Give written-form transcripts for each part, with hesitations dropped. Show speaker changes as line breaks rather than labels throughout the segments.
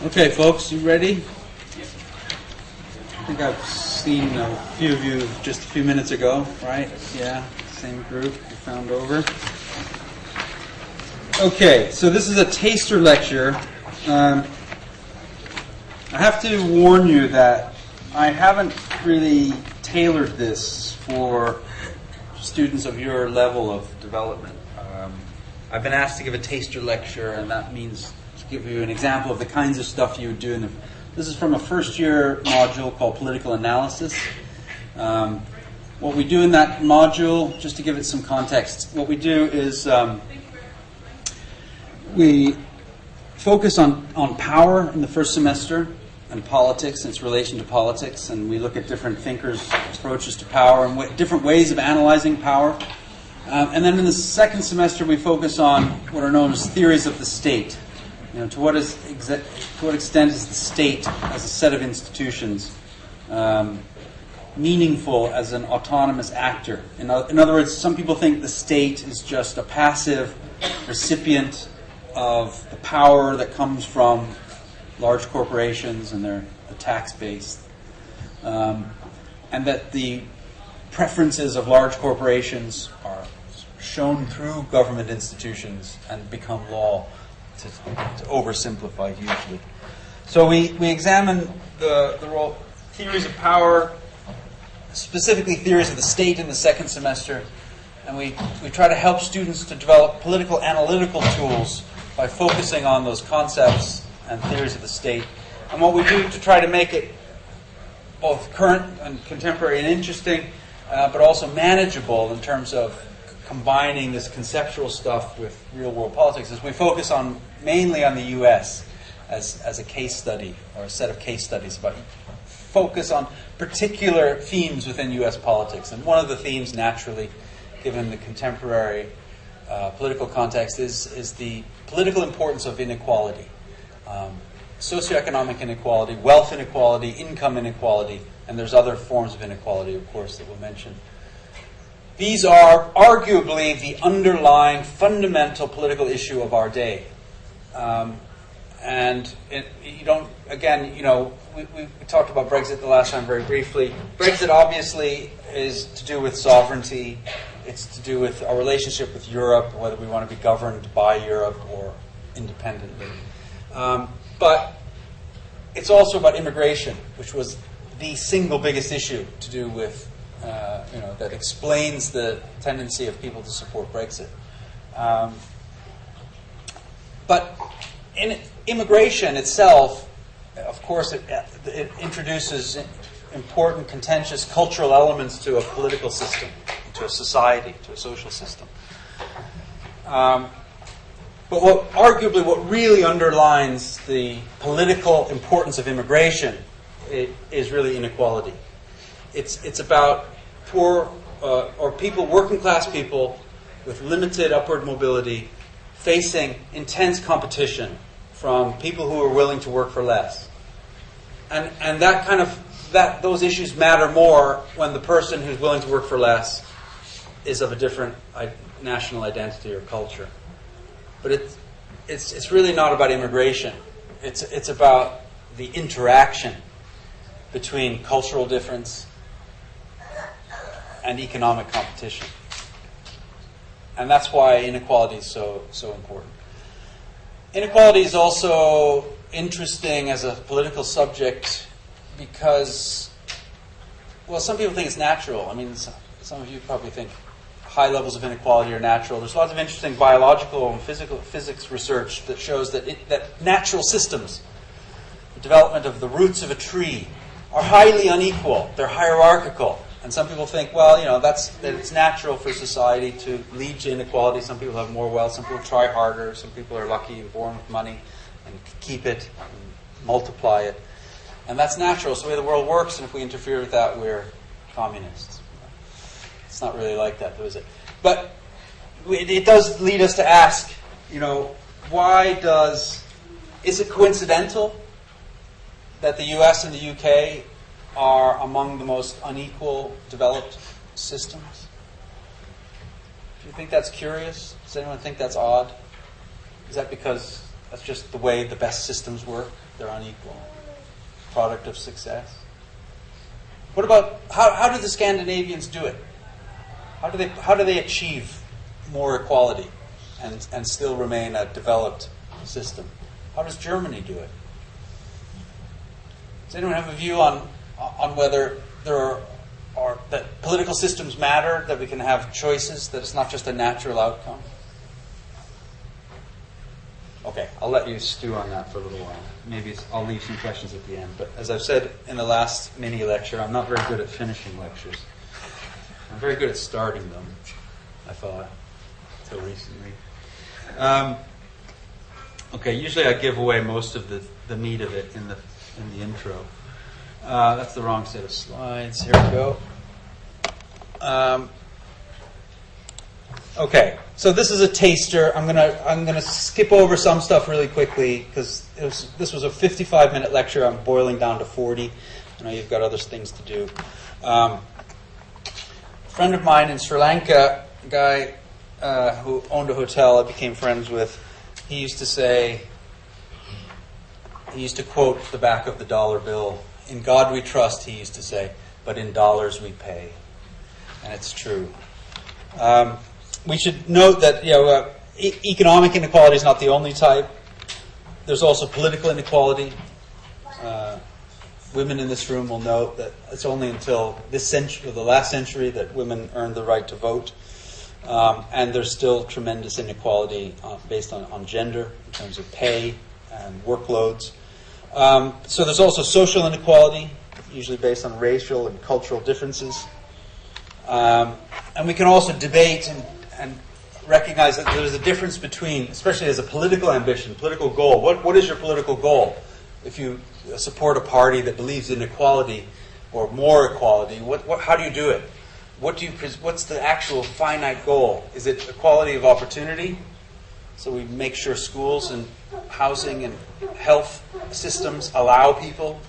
Okay, folks, you ready? I think I've seen a few of you just a few minutes ago, right? Yeah, same group you found over. Okay, so this is a taster lecture. I have to warn you that I haven't really tailored this for students of your level of development. I've been asked to give a taster lecture, and that means to give you an example of the kinds of stuff you would do. This is from a first-year module called Political Analysis. What we do in that module, just to give it some context, what we do is we focus on power in the first semester and politics and its relation to politics, and we look at different thinkers' approaches to power and different ways of analyzing power. And then in the second semester, we focus on what are known as theories of the state. You know, to what extent is the state as a set of institutions meaningful as an autonomous actor? In other words, some people think the state is just a passive recipient of the power that comes from large corporations and their tax base, and that the preferences of large corporations are shown through government institutions and become law, to oversimplify hugely. So we examine the role, theories of power, specifically theories of the state in the second semester, and we try to help students to develop political analytical tools by focusing on those concepts and theories of the state. And what we do to try to make it both current and contemporary and interesting, but also manageable in terms of combining this conceptual stuff with real-world politics, is we focus mainly on the U.S. as a case study, or a set of case studies, but focus on particular themes within U.S. politics. And one of the themes, naturally, given the contemporary political context, is the political importance of inequality. Socioeconomic inequality, wealth inequality, income inequality, and there's other forms of inequality, of course, that we'll mention. These are arguably the underlying fundamental political issue of our day. And we talked about Brexit the last time very briefly. Brexit obviously is to do with sovereignty. It's to do with our relationship with Europe, whether we want to be governed by Europe or independently. But it's also about immigration, which was the single biggest issue to do with, that explains the tendency of people to support Brexit. But in immigration itself, of course, it introduces important, contentious cultural elements to a political system, to a society, to a social system. But arguably what really underlines the political importance of immigration is really inequality. It's about poor or people, working class people with limited upward mobility, facing intense competition from people who are willing to work for less. And those issues matter more when the person who's willing to work for less is of a different national identity or culture. But it's really not about immigration. It's about the interaction between cultural difference and economic competition. And that's why inequality is so important. Inequality is also interesting as a political subject because, well, some people think it's natural. I mean, some of you probably think high levels of inequality are natural. There's lots of interesting biological and physics research that shows that natural systems, the development of the roots of a tree, are highly unequal. They're hierarchical. And some people think, well, that it's natural for society to lead to inequality. Some people have more wealth. Some people try harder. Some people are lucky and born with money and keep it and multiply it. And that's natural. It's the way the world works. And if we interfere with that, we're communists. It's not really like that, though, is it? But it does lead us to ask, is it coincidental that the U.S. and the U.K. are among the most unequal developed systems? Do you think that's curious? Does anyone think that's odd? Is that because That's just the way the best systems work. They're unequal. Product of success. What about, how do the Scandinavians do it? How do they achieve more equality and still remain a developed system? How does Germany do it? Does anyone have a view on whether there are that political systems matter, that we can have choices, that it's not just a natural outcome? Okay, I'll let you stew on that for a little while. Maybe I'll leave some questions at the end. But as I've said in the last mini lecture, I'm not very good at finishing lectures. I'm very good at starting them, I thought, until recently. Okay, usually I give away most of the meat of it in the intro. That's the wrong set of slides. Here we go. Okay, so this is a taster. I'm gonna skip over some stuff really quickly because this was a 55-minute lecture. I'm boiling down to 40. I know you've got other things to do. A friend of mine in Sri Lanka, a guy who owned a hotel I became friends with, he used to quote the back of the dollar bill. "In God we trust," he used to say, "but in dollars we pay." And it's true. We should note that economic inequality is not the only type. There's also political inequality. Women in this room will note that it's only until this century, or the last century, that women earned the right to vote. And there's still tremendous inequality based on gender in terms of pay and workloads. So there's also social inequality, usually based on racial and cultural differences. And we can also debate and recognize that there's a difference between, especially as a political ambition, political goal. What is your political goal? If you support a party that believes in equality or more equality, how do you do it? What's the actual finite goal? Is it equality of opportunity? So we make sure schools and housing and health systems allow people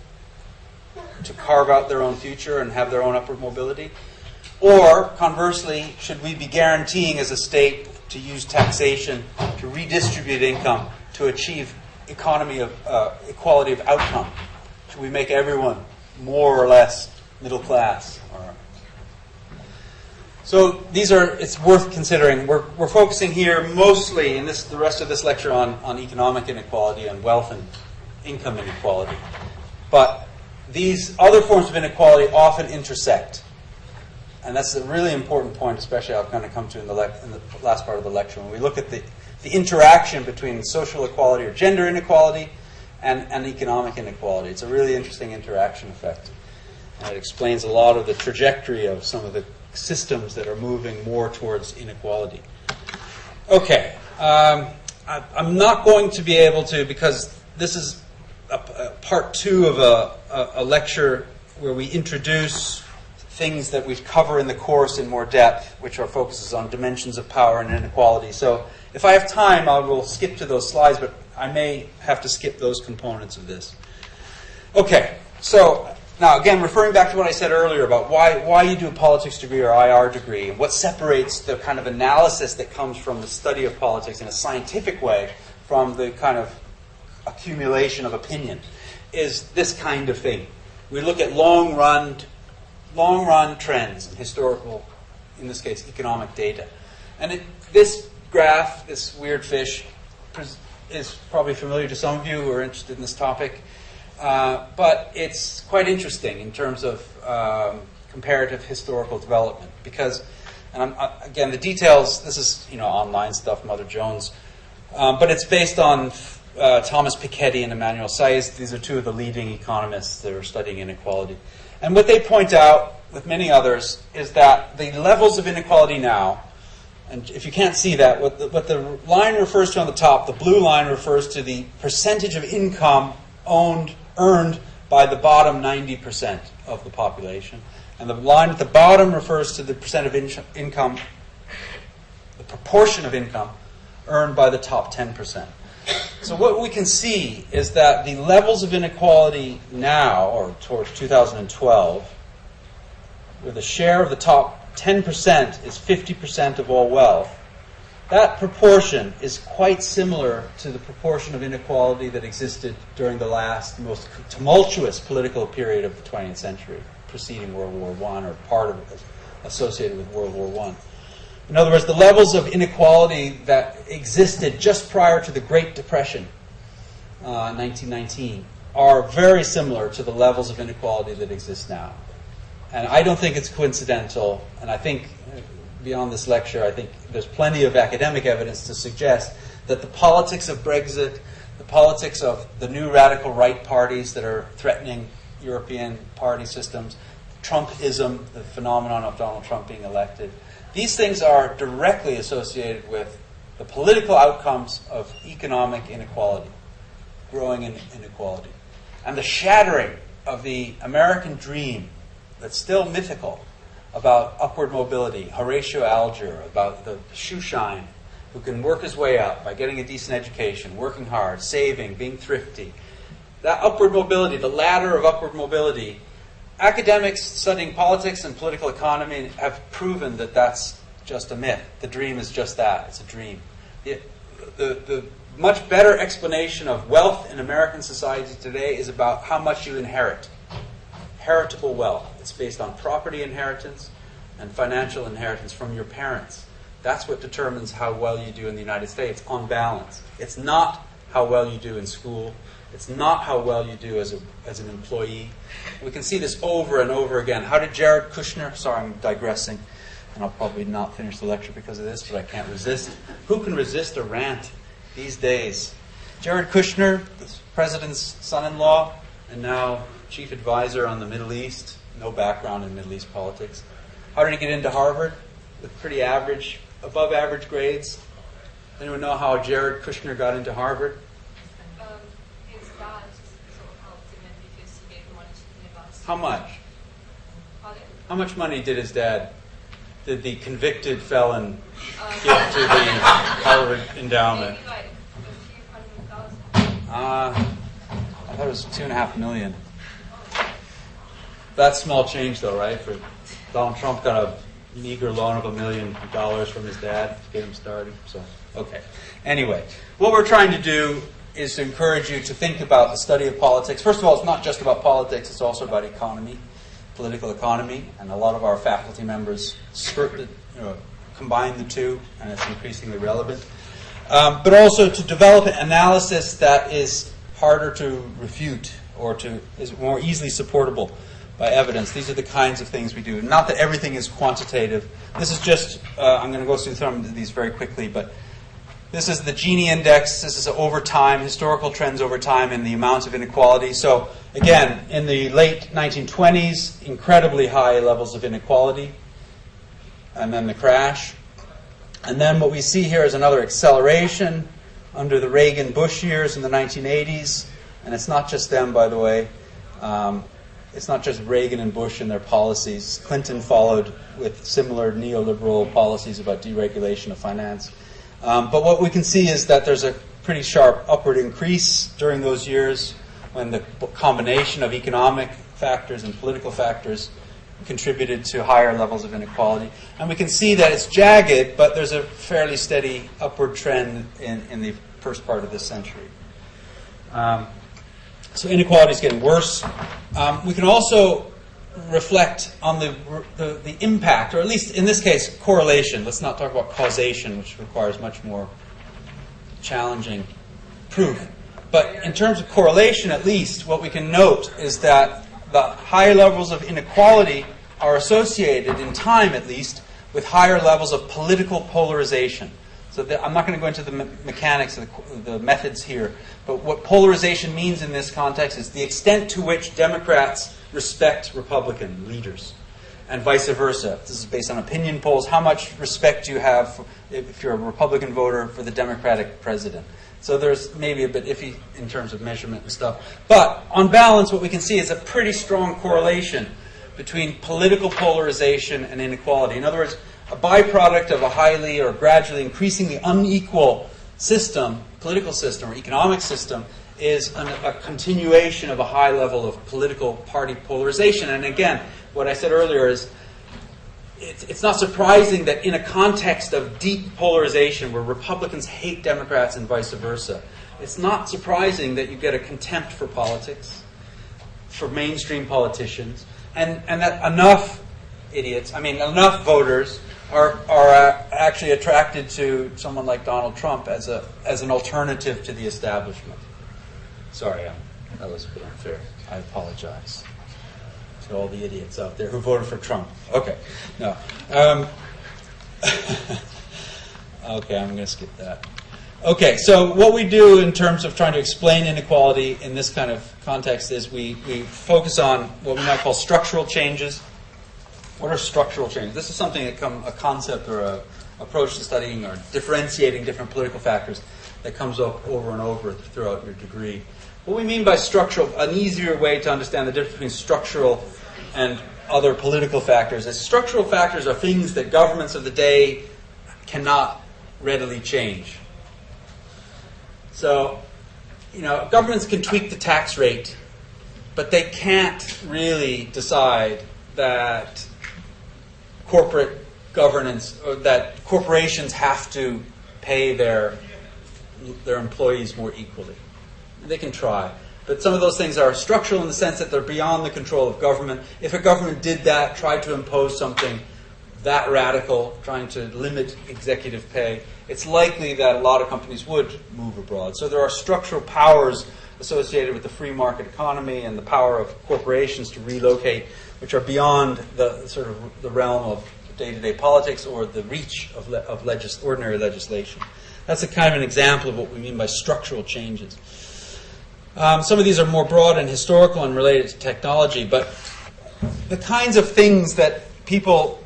to carve out their own future and have their own upward mobility? Or, conversely, should we be guaranteeing as a state to use taxation to redistribute income to achieve equality of outcome? Should we make everyone more or less middle class? So it's worth considering. We're focusing here mostly in the rest of this lecture on economic inequality and wealth and income inequality. But these other forms of inequality often intersect. And that's a really important point, especially I'll kind of come to in the last part of the lecture, when we look at the interaction between social equality or gender inequality and economic inequality. It's a really interesting interaction effect. And it explains a lot of the trajectory of some of the systems that are moving more towards inequality. Okay. I'm not going to be able to, because this is a part 2 of a lecture where we introduce things that we cover in the course in more depth, which are focuses on dimensions of power and inequality. So if I have time, I will skip to those slides, but I may have to skip those components of this. Okay, so now again, referring back to what I said earlier about why you do a politics degree or IR degree, and what separates the kind of analysis that comes from the study of politics in a scientific way from the kind of accumulation of opinion, is this kind of thing. We look at long-run trends, historical, in this case, economic data. And this graph, this weird fish, is probably familiar to some of you who are interested in this topic. But it's quite interesting in terms of comparative historical development. Because, and again, the details, this is online stuff, Mother Jones. But it's based on Thomas Piketty and Emmanuel Saez. These are two of the leading economists that are studying inequality. And what they point out, with many others, is that the levels of inequality now, and if you can't see that, what the line refers to on the top, the blue line refers to the percentage of income earned by the bottom 90% of the population. And the line at the bottom refers to the percent of income, the proportion of income earned by the top 10%. So what we can see is that the levels of inequality now, or towards 2012, where the share of the top 10% is 50% of all wealth, that proportion is quite similar to the proportion of inequality that existed during the last most tumultuous political period of the 20th century, preceding World War I, or part of it associated with World War I. In other words, the levels of inequality that existed just prior to the Great Depression, 1919, are very similar to the levels of inequality that exist now. And I don't think it's coincidental, and I think beyond this lecture, I think there's plenty of academic evidence to suggest that the politics of Brexit, the politics of the new radical right parties that are threatening European party systems, Trumpism, the phenomenon of Donald Trump being elected, these things are directly associated with the political outcomes of economic inequality, growing inequality, and the shattering of the American dream that's still mythical about upward mobility, Horatio Alger, about the shoeshine who can work his way up by getting a decent education, working hard, saving, being thrifty. That upward mobility, the ladder of upward mobility, academics studying politics and political economy have proven that that's just a myth. The dream is just that. It's a dream. The much better explanation of wealth in American society today is about how much you inherit. Heritable wealth. It's based on property inheritance and financial inheritance from your parents. That's what determines how well you do in the United States, on balance. It's not how well you do in school. It's not how well you do as an employee. We can see this over and over again. How did Jared Kushner, sorry, I'm digressing, and I'll probably not finish the lecture because of this, but I can't resist. Who can resist a rant these days? Jared Kushner, the president's son-in-law, and now chief advisor on the Middle East, no background in Middle East politics. How did he get into Harvard? With pretty average, above average grades. Anyone know how Jared Kushner got into Harvard?
His dad sort of helped him in because he gave him money to the university.
How much?
Pardon?
How much money did the convicted felon give to the Harvard endowment?
Maybe like a few $100,000.
I thought it was $2.5 million. That's small change, though, right? For Donald Trump got a meager loan of $1 million from his dad to get him started. So, okay. Anyway, what we're trying to do is to encourage you to think about the study of politics. First of all, it's not just about politics; it's also about economy, political economy, and a lot of our faculty members combine the two, and it's increasingly relevant. But also to develop an analysis that is harder to refute or is more easily supportable by evidence. These are the kinds of things we do. Not that everything is quantitative. This is just, I'm going to go through some of these very quickly, but this is the Genie Index. This is over time, historical trends over time in the amounts of inequality. So again, in the late 1920s, incredibly high levels of inequality, and then the crash. And then what we see here is another acceleration under the Reagan-Bush years in the 1980s. And it's not just them, by the way. It's not just Reagan and Bush and their policies. Clinton followed with similar neoliberal policies about deregulation of finance. But what we can see is that there's a pretty sharp upward increase during those years when the combination of economic factors and political factors contributed to higher levels of inequality. And we can see that it's jagged, but there's a fairly steady upward trend in the first part of this century. So inequality is getting worse. We can also reflect on the impact, or at least in this case, correlation. Let's not talk about causation, which requires much more challenging proof. But in terms of correlation, at least, what we can note is that the higher levels of inequality are associated, in time at least, with higher levels of political polarization. So I'm not going to go into the mechanics of the methods here, but what polarization means in this context is the extent to which Democrats respect Republican leaders, and vice versa. This is based on opinion polls. How much respect do you have, if you're a Republican voter, for the Democratic president? So there's maybe a bit iffy in terms of measurement and stuff. But on balance, what we can see is a pretty strong correlation between political polarization and inequality. In other words, a byproduct of a highly or gradually increasingly unequal system, political system or economic system, is a continuation of a high level of political party polarization. And again, what I said earlier is it's not surprising that in a context of deep polarization where Republicans hate Democrats and vice versa, it's not surprising that you get a contempt for politics, for mainstream politicians, and that enough enough voters are actually attracted to someone like Donald Trump as an alternative to the establishment. Sorry, that was a bit unfair. I apologize to all the idiots out there who voted for Trump. Okay, no. Okay, I'm going to skip that. Okay, so what we do in terms of trying to explain inequality in this kind of context is we focus on what we might call structural changes. What are structural changes? This is something that a concept or an approach to studying or differentiating different political factors that comes up over and over throughout your degree. What we mean by structural, an easier way to understand the difference between structural and other political factors is structural factors are things that governments of the day cannot readily change. So, governments can tweak the tax rate, but they can't really decide that corporate governance, or that corporations have to pay their employees more equally. They can try. But some of those things are structural in the sense that they're beyond the control of government. If a government did that, tried to impose something that radical, trying to limit executive pay, it's likely that a lot of companies would move abroad. So there are structural powers associated with the free market economy and the power of corporations to relocate, which are beyond the realm of day-to-day politics or the reach of ordinary legislation. That's a kind of an example of what we mean by structural changes. Some of these are more broad and historical and related to technology, but the kinds of things that people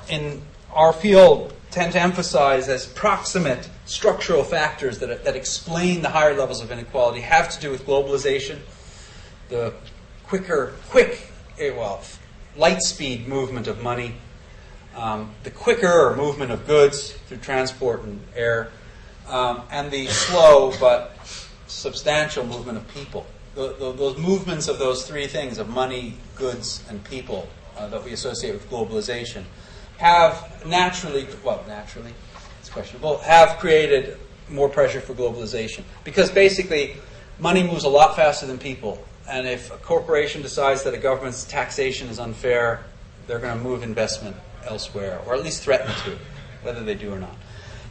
in our field tend to emphasize as proximate structural factors that explain the higher levels of inequality have to do with globalization, the light speed movement of money, the quicker movement of goods through transport and air, and the slow but substantial movement of people. Those movements of those three things, of money, goods, and people, that we associate with globalization, have it's questionable, have created more pressure for globalization. Because basically, money moves a lot faster than people. And if a corporation decides that a government's taxation is unfair, they're going to move investment elsewhere, or at least threaten to, whether they do or not.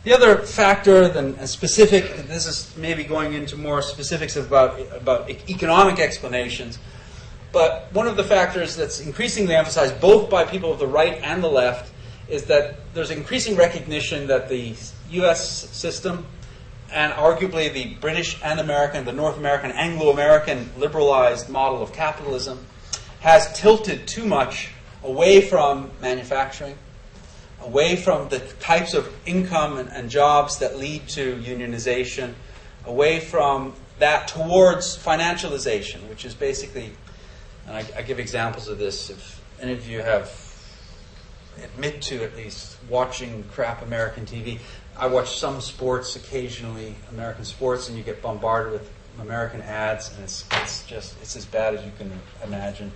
The other factor, specific, this is maybe going into more specifics about economic explanations, but one of the factors that's increasingly emphasized both by people of the right and the left is that there's increasing recognition that the U.S. system and arguably the British and American, the North American, Anglo-American liberalized model of capitalism has tilted too much away from manufacturing, away from the types of income and jobs that lead to unionization, away from that towards financialization, which is basically, and I give examples of this, if any of you admit to at least watching crap American TV. I watch some sports occasionally, American sports, and you get bombarded with American ads, and it's as bad as you can imagine.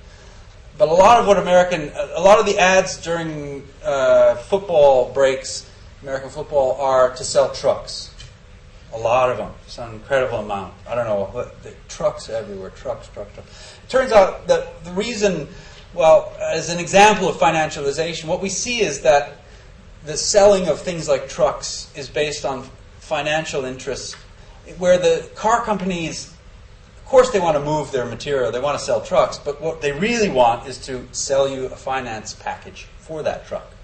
But a lot of the ads during football breaks, American football, are to sell trucks. A lot of them. It's an incredible amount. I don't know. The trucks everywhere. Trucks. It turns out that the reason, as an example of financialization, what we see is that the selling of things like trucks is based on financial interests, where the car companies, of course they want to move their material, they want to sell trucks, but what they really want is to sell you a finance package for that truck.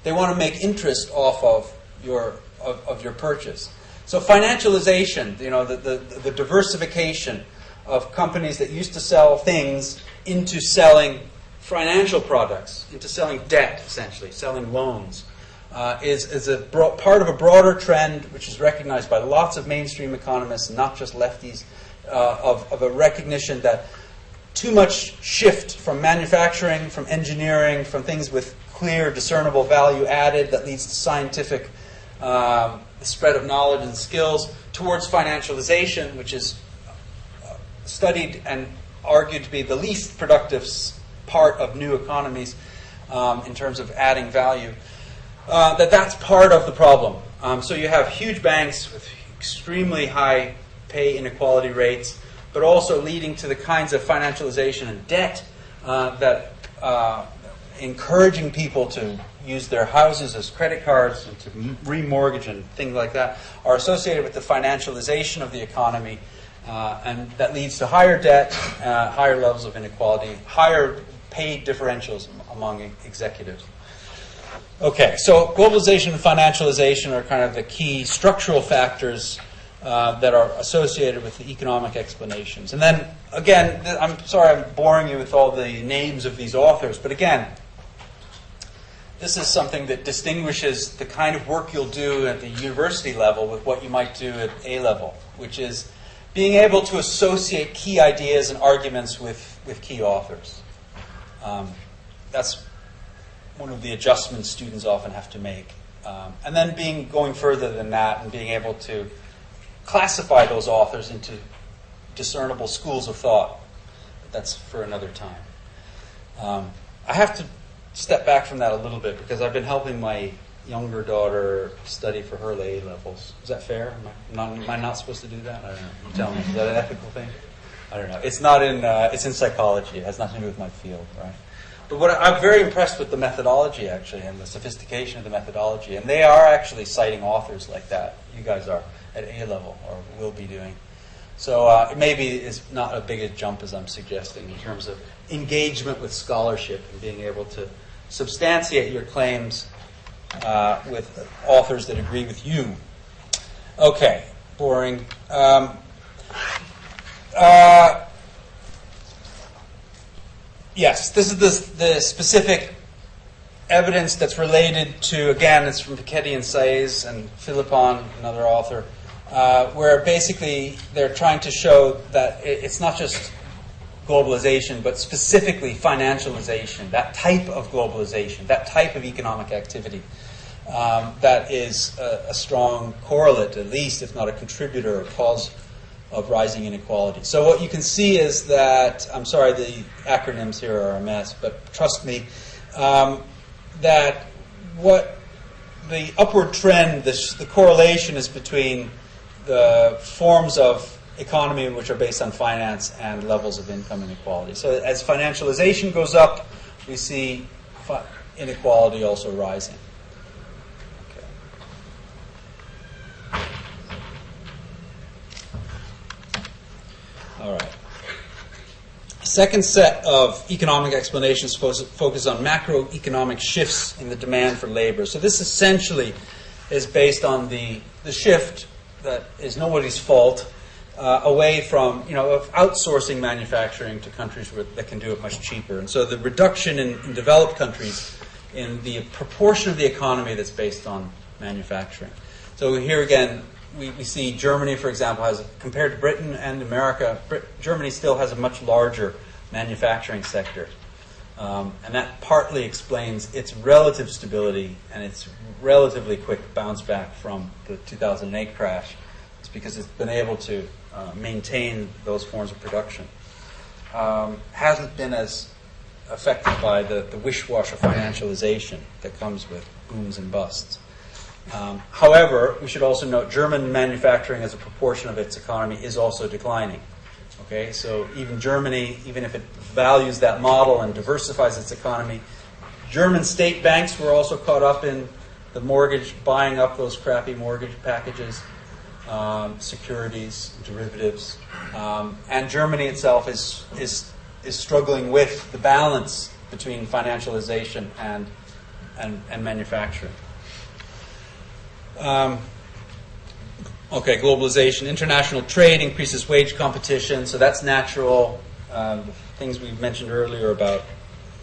They want to make interest off of your purchase. So financialization, the diversification of companies that used to sell things into selling financial products, into selling debt, essentially, selling loans, is a part of a broader trend which is recognized by lots of mainstream economists, not just lefties, of a recognition that too much shift from manufacturing, from engineering, from things with clear, discernible value added that leads to scientific spread of knowledge and skills, towards financialization, which is studied and argued to be the least productive part of new economies, in terms of adding value, that's part of the problem. So you have huge banks with extremely high pay inequality rates, but also leading to the kinds of financialization and debt that encouraging people to use their houses as credit cards and to remortgage and things like that are associated with the financialization of the economy, and that leads to higher debt, higher levels of inequality, higher pay differentials among executives. Okay, so globalization and financialization are kind of the key structural factors that are associated with the economic explanations. And then, again, I'm sorry I'm boring you with all the names of these authors, but again, this is something that distinguishes the kind of work you'll do at the university level with what you might do at A level, which is being able to associate key ideas and arguments with key authors. That's one of the adjustments students often have to make. And then going further than that and being able to classify those authors into discernible schools of thought. But that's for another time. I have to step back from that a little bit because I've been helping my younger daughter study for her A levels. Is that fair? Am I not supposed to do that? I don't know. You tell me. Is that an ethical thing? I don't know. It's not in. It's in psychology. It has nothing to do with my field, right? But I'm very impressed with the methodology, actually, and the sophistication of the methodology. And they are actually citing authors like that. You guys are at A level, or will be doing. So it maybe is not a big a jump as I'm suggesting in terms of engagement with scholarship and being able to substantiate your claims with authors that agree with you. Okay, boring. Yes, this is the specific evidence that's related to, again, it's from Piketty and Saez and Philippon, another author, where basically they're trying to show that it's not just globalization, but specifically financialization, that type of globalization, that type of economic activity, that is a strong correlate, at least, if not a contributor or cause of rising inequality. So what you can see is that, I'm sorry, the acronyms here are a mess, but trust me, that what the upward trend, the correlation is between the forms of economy which are based on finance and levels of income inequality. So as financialization goes up, we see inequality also rising. All right. Second set of economic explanations focus on macroeconomic shifts in the demand for labor. So this essentially is based on the shift that is nobody's fault away from, of outsourcing manufacturing to countries that can do it much cheaper. And so the reduction in developed countries in the proportion of the economy that's based on manufacturing. So here again, we see Germany, for example, compared to Britain and America, Germany still has a much larger manufacturing sector. And that partly explains its relative stability and its relatively quick bounce back from the 2008 crash. It's because it's been able to maintain those forms of production. Hasn't been as affected by the wish-wash of financialization that comes with booms and busts. However, we should also note German manufacturing as a proportion of its economy is also declining. Okay, so even Germany, even if it values that model and diversifies its economy, German state banks were also caught up in the mortgage, buying up those crappy mortgage packages, securities, derivatives, and Germany itself is struggling with the balance between financialization and manufacturing. Okay, globalization. International trade increases wage competition, so that's natural. The things we mentioned earlier about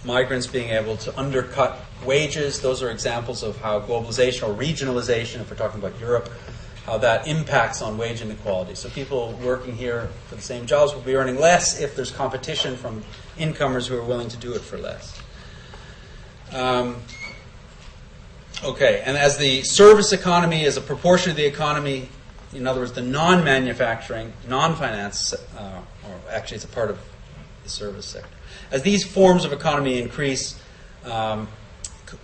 migrants being able to undercut wages, those are examples of how globalization or regionalization, if we're talking about Europe, how that impacts on wage inequality. So people working here for the same jobs will be earning less if there's competition from incomers who are willing to do it for less. Okay, and as the service economy is a proportion of the economy, in other words, the non-manufacturing, non-finance, or actually it's a part of the service sector. As these forms of economy increase,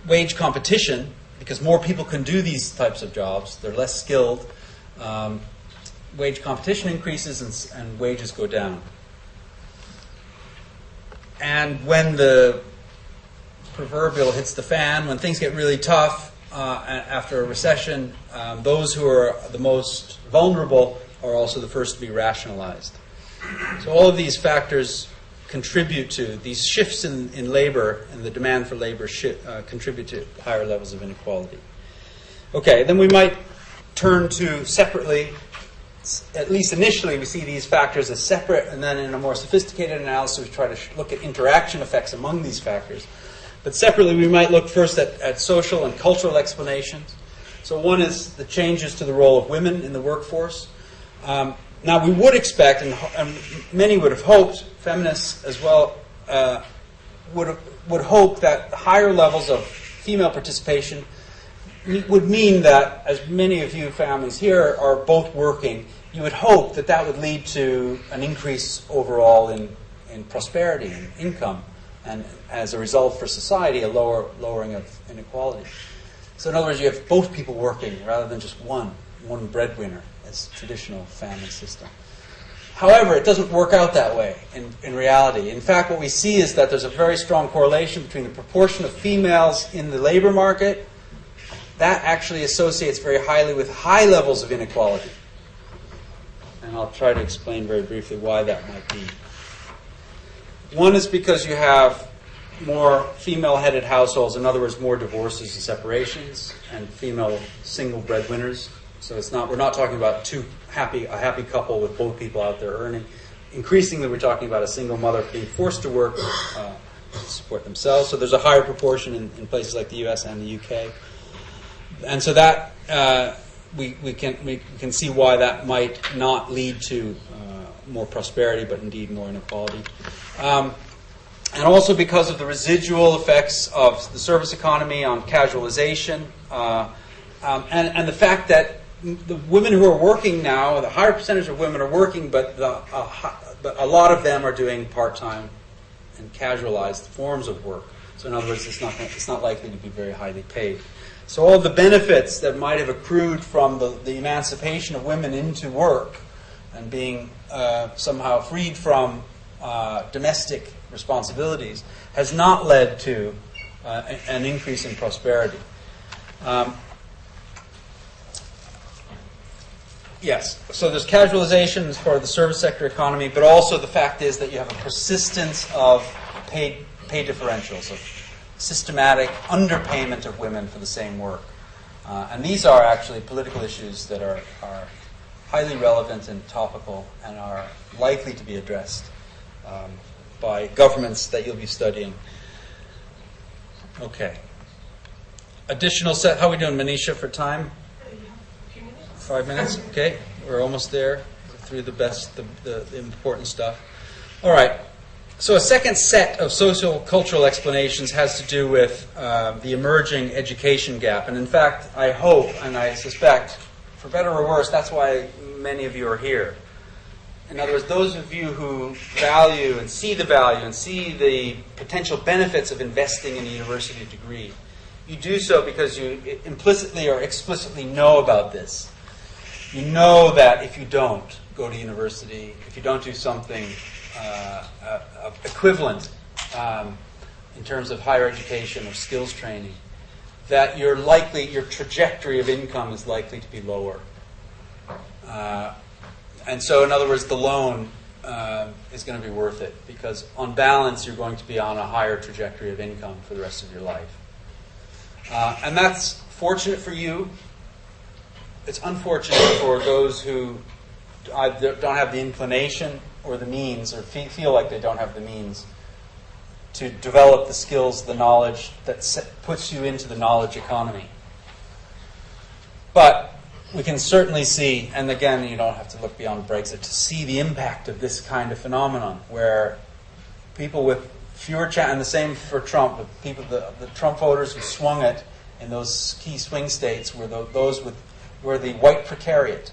Wage competition, because more people can do these types of jobs, they're less skilled. Wage competition increases and wages go down. And when the proverbial hits the fan, when things get really tough after a recession, those who are the most vulnerable are also the first to be rationalized. So all of these factors contribute to, these shifts in labor and the demand for labor contribute to higher levels of inequality. Okay, then we might turn to separately, at least initially we see these factors as separate, and then in a more sophisticated analysis we try to look at interaction effects among these factors. But separately we might look first at social and cultural explanations. So one is the changes to the role of women in the workforce. Now we would expect, and many would have hoped, feminists as well, would hope that higher levels of female participation would mean that, as many of you families here are both working, you would hope that that would lead to an increase overall in prosperity and income, and as a result for society, a lowering of inequality. So in other words, you have both people working rather than just one breadwinner, as traditional family system. However, it doesn't work out that way in reality. In fact, what we see is that there's a very strong correlation between the proportion of females in the labor market. That actually associates very highly with high levels of inequality. And I'll try to explain very briefly why that might be. One is because you have more female-headed households, in other words, more divorces and separations, and female single breadwinners. So we're not talking about a happy couple with both people out there earning. Increasingly, we're talking about a single mother being forced to work to support themselves. So there's a higher proportion in places like the U.S. and the U.K. And so that we can see why that might not lead to more prosperity, but indeed more inequality. And also because of the residual effects of the service economy on casualization, and the fact that the women who are working now, the higher percentage of women are working, but a lot of them are doing part-time and casualized forms of work. So in other words, it's not likely to be very highly paid. So all the benefits that might have accrued from the emancipation of women into work and being somehow freed from domestic responsibilities has not led to an increase in prosperity. Yes, so there's casualization as part of the service sector economy, but also the fact is that you have a persistence of pay differentials, of systematic underpayment of women for the same work. And these are actually political issues that are highly relevant and topical and are likely to be addressed by governments that you'll be studying. Okay. Additional set. How are we doing, Manisha, for time? 5 minutes? Okay. We're almost there. Through the important stuff. All right. So a second set of social cultural explanations has to do with the emerging education gap. And in fact, I hope and I suspect, for better or worse, that's why many of you are here. In other words, those of you who value and see the potential benefits of investing in a university degree, you do so because you implicitly or explicitly know about this. You know that if you don't go to university, if you don't do something equivalent in terms of higher education or skills training, that your trajectory of income is likely to be lower. And so, in other words, the loan is going to be worth it because, on balance, you're going to be on a higher trajectory of income for the rest of your life. And that's fortunate for you. It's unfortunate for those who either don't have the inclination or the means, or feel like they don't have the means to develop the skills, the knowledge that puts you into the knowledge economy. But we can certainly see, and again, you don't have to look beyond Brexit to see the impact of this kind of phenomenon, where people with fewer and the same for Trump, with people, the Trump voters who swung it in those key swing states were those were the white precariat.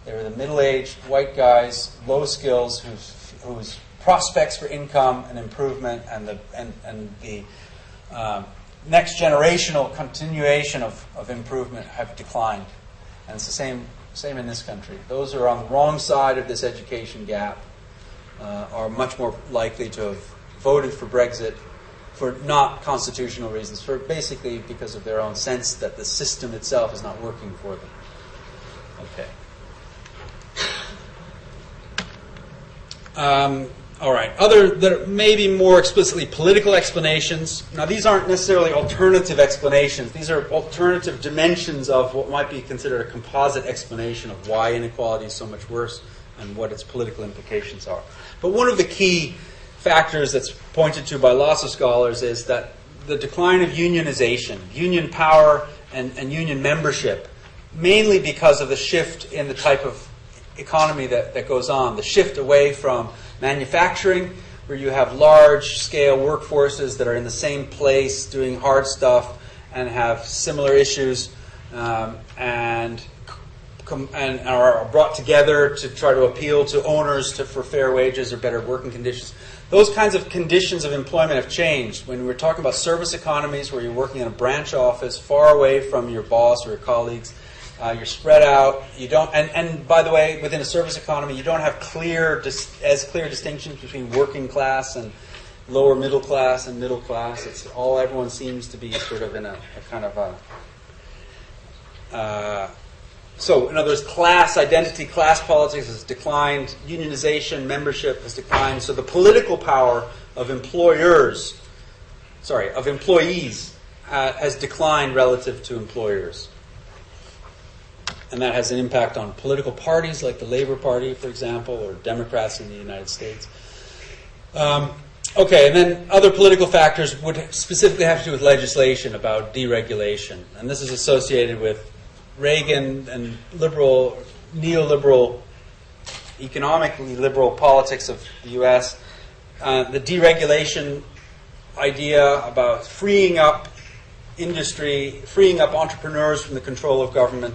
They were the middle-aged white guys, low skills, whose prospects for income and improvement and the next generational continuation of improvement have declined. And it's the same in this country. Those who are on the wrong side of this education gap are much more likely to have voted for Brexit for not constitutional reasons, for basically because of their own sense that the system itself is not working for them. Okay. All right. Other that are maybe more explicitly political explanations. Now, these aren't necessarily alternative explanations. These are alternative dimensions of what might be considered a composite explanation of why inequality is so much worse and what its political implications are. But one of the key factors that's pointed to by lots of scholars is that the decline of unionization, union power, and union membership, mainly because of the shift in the type of economy that goes on, the shift away from manufacturing, where you have large-scale workforces that are in the same place doing hard stuff and have similar issues and are brought together to try to appeal to owners for fair wages or better working conditions. Those kinds of conditions of employment have changed. When we're talking about service economies where you're working in a branch office far away from your boss or your colleagues, you're spread out. You don't, and by the way, within a service economy, you don't have clear distinctions between working class and lower middle class and middle class. It's all everyone seems to be sort of in a kind of a. So, in other words, class identity, class politics has declined. Unionization, membership has declined. So, the political power of employees, has declined relative to employers. And that has an impact on political parties like the Labour Party, for example, or Democrats in the United States. Okay, and then other political factors would specifically have to do with legislation about deregulation. And this is associated with Reagan and neoliberal, economically liberal politics of the U.S., the deregulation idea about freeing up industry, freeing up entrepreneurs from the control of government,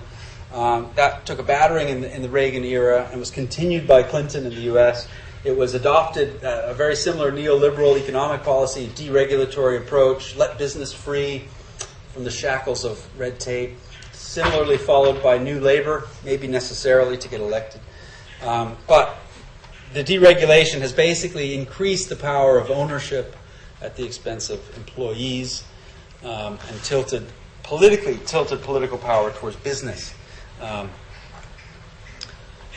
that took a battering in the Reagan era and was continued by Clinton in the U.S. It was adopted, a very similar neoliberal economic policy, deregulatory approach, let business free from the shackles of red tape. Similarly followed by New Labour, maybe necessarily to get elected. But the deregulation has basically increased the power of ownership at the expense of employees and tilted political power towards business.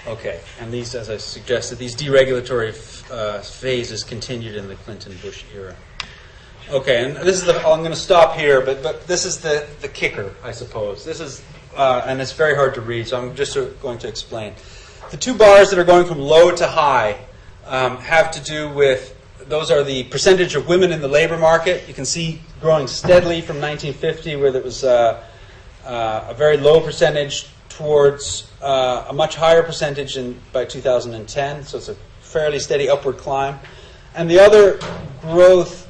Okay, and these, as I suggested, these deregulatory phases continued in the Clinton-Bush era. Okay, and this is I'm going to stop here, but this is the kicker, I suppose. This is, and it's very hard to read, so I'm just going to explain. The two bars that are going from low to high have to do with, those are the percentage of women in the labor market. You can see growing steadily from 1950, where there was a very low percentage towards a much higher percentage by 2010, so it's a fairly steady upward climb. And the other growth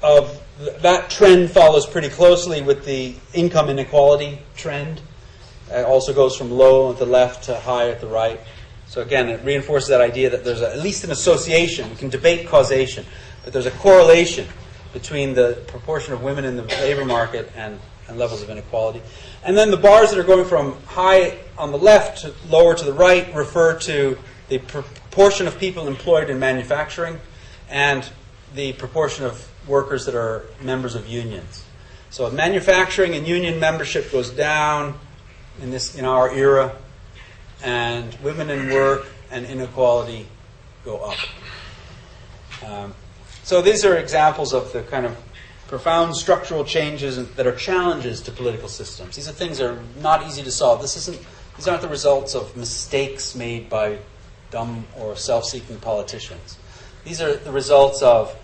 of that trend follows pretty closely with the income inequality trend. It also goes from low at the left to high at the right. So again, it reinforces that idea that there's at least an association. We can debate causation, but there's a correlation between the proportion of women in the labor market and levels of inequality. And then the bars that are going from high on the left to lower to the right refer to the proportion of people employed in manufacturing and the proportion of workers that are members of unions. So manufacturing and union membership goes down in our era, and women in work and inequality go up. So these are examples of the kind of profound structural changes that are challenges to political systems. These are things that are not easy to solve. These aren't the results of mistakes made by dumb or self-seeking politicians. These are the results of